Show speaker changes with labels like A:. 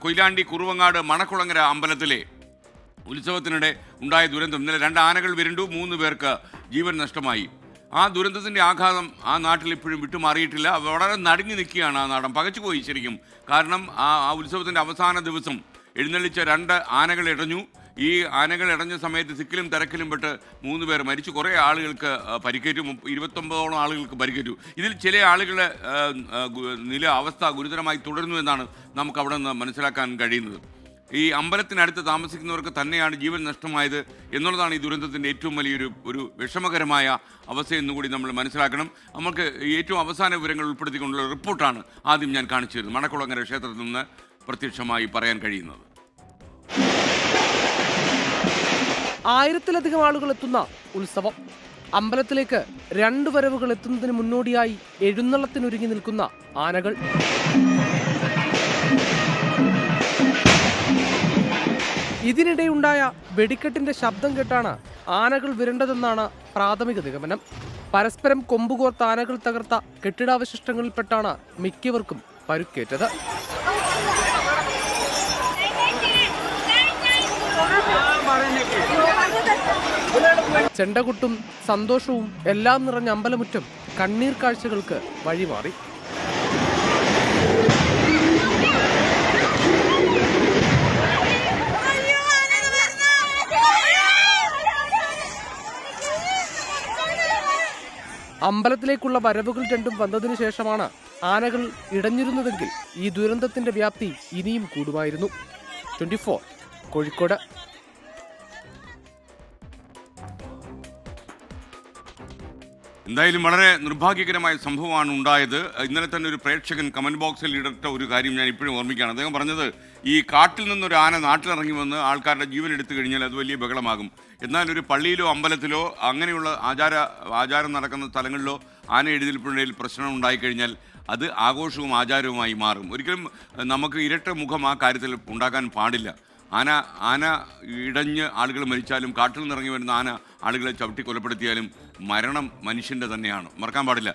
A: കൊയിലാണ്ടി കുറുവങ്ങാട് മണക്കുളങ്ങര അമ്പലത്തിലെ ഉത്സവത്തിനിടെ ഉണ്ടായ ദുരന്തം. ഇന്നലെ 2 ആനകൾ വിരണ്ടു, 3 പേർക്ക് ജീവൻ നഷ്ടമായി. ആ ദുരന്തത്തിൻ്റെ ആഘാതം ആ നാട്ടിൽ ഇപ്പോഴും വിട്ടുമാറിയിട്ടില്ല. വളരെ നടുങ്ങി നിൽക്കുകയാണ് ആ നാടൻ. പകച്ചുപോയി ശരിക്കും. കാരണം ആ ഉത്സവത്തിൻ്റെ അവസാന ദിവസം എഴുന്നള്ളിച്ച 2 ആനകൾ ഇടഞ്ഞു. ഈ ആനകൾ ഇടഞ്ഞ സമയത്ത് തിക്കിലും തിരക്കിലും പെട്ട് 3 പേർ മരിച്ചു. കുറേ ആളുകൾക്ക് പരിക്കേറ്റു. 29ഓളം ആളുകൾക്ക് പരിക്കേറ്റു. ഇതിൽ ചില ആളുകളുടെ അവസ്ഥ ഗുരുതരമായി തുടരുന്നു എന്നാണ് നമുക്ക് അവിടെ നിന്ന് മനസ്സിലാക്കാൻ കഴിയുന്നത്. ഈ അമ്പലത്തിനടുത്ത് താമസിക്കുന്നവർക്ക് തന്നെയാണ് ജീവൻ നഷ്ടമായത് എന്നുള്ളതാണ് ഈ ദുരന്തത്തിൻ്റെ ഏറ്റവും വലിയൊരു വിഷമകരമായ അവസ്ഥ എന്നുകൂടി നമ്മൾ മനസ്സിലാക്കണം. നമുക്ക് ഏറ്റവും അവസാന വിവരങ്ങൾ ഉൾപ്പെടുത്തിക്കൊണ്ടുള്ള റിപ്പോർട്ടാണ് ആദ്യം ഞാൻ കാണിച്ചു തരുന്നത്. മണക്കുളങ്ങര ക്ഷേത്രത്തിൽ നിന്ന് പ്രത്യക്ഷമായി പറയാൻ കഴിയുന്നത്.
B: 1000-ലധികം ആളുകൾ എത്തുന്ന ഉത്സവം. അമ്പലത്തിലേക്ക് 2 വരവുകൾ എത്തുന്നതിന് മുന്നോടിയായി എഴുന്നള്ളത്തിനൊരുങ്ങി നിൽക്കുന്ന ആനകൾ. ഇതിനിടെയുണ്ടായ വെടിക്കെട്ടിന്റെ ശബ്ദം കേട്ടാണ് ആനകൾ വിരണ്ടതെന്നാണ് പ്രാഥമിക നിഗമനം. പരസ്പരം കൊമ്പുകോർത്ത ആനകൾ തകർത്ത കെട്ടിടാവശിഷ്ടങ്ങളിൽപ്പെട്ടാണ് മിക്കവർക്കും പരുക്കേറ്റത്. ചെണ്ടകുട്ടും സന്തോഷവും എല്ലാം നിറഞ്ഞ അമ്പലമുറ്റം കണ്ണീർ കാഴ്ചകൾക്ക് വഴിമാറി. അമ്പലത്തിലേക്കുള്ള വരവുകൾ 2 വന്നതിനു ശേഷമാണ് ആനകൾ ഇടഞ്ഞിരുന്നതെങ്കിൽ ഈ ദുരന്തത്തിന്റെ വ്യാപ്തി ഇനിയും കൂടുമായിരുന്നു. 24 കോഴിക്കോട്.
A: എന്തായാലും വളരെ നിർഭാഗ്യകരമായ സംഭവമാണ് ഉണ്ടായത്. ഇന്നലെ തന്നെ ഒരു പ്രേക്ഷകൻ കമൻറ്റ് ബോക്സിൽ ഇടട്ട ഒരു കാര്യം ഞാൻ ഇപ്പോഴും ഓർമ്മിക്കുകയാണ്. അദ്ദേഹം പറഞ്ഞത്, ഈ കാട്ടിൽ നിന്നൊരു ആന നാട്ടിലിറങ്ങി വന്ന് ആൾക്കാരുടെ ജീവൻ എടുത്തു കഴിഞ്ഞാൽ അത് വലിയ ബഹളമാകും. എന്നാൽ ഒരു പള്ളിയിലോ അമ്പലത്തിലോ അങ്ങനെയുള്ള ആചാരം നടക്കുന്ന സ്ഥലങ്ങളിലോ ആന എഴുന്നേൽപ്പിനിടയിൽ പ്രശ്നം ഉണ്ടായിക്കഴിഞ്ഞാൽ അത് ആഘോഷവും ആചാരവുമായി മാറും. ഒരിക്കലും നമുക്ക് ഇരട്ട മുഖം ആ കാര്യത്തിൽ ഉണ്ടാക്കാൻ പാടില്ല. ആന ഇടഞ്ഞ് ആളുകൾ മരിച്ചാലും കാട്ടിൽ നിന്നിറങ്ങി വരുന്ന ആന ആളുകളെ ചവിട്ടി കൊലപ്പെടുത്തിയാലും മരണം മനുഷ്യൻ്റെ തന്നെയാണ്, മറക്കാൻ പാടില്ല.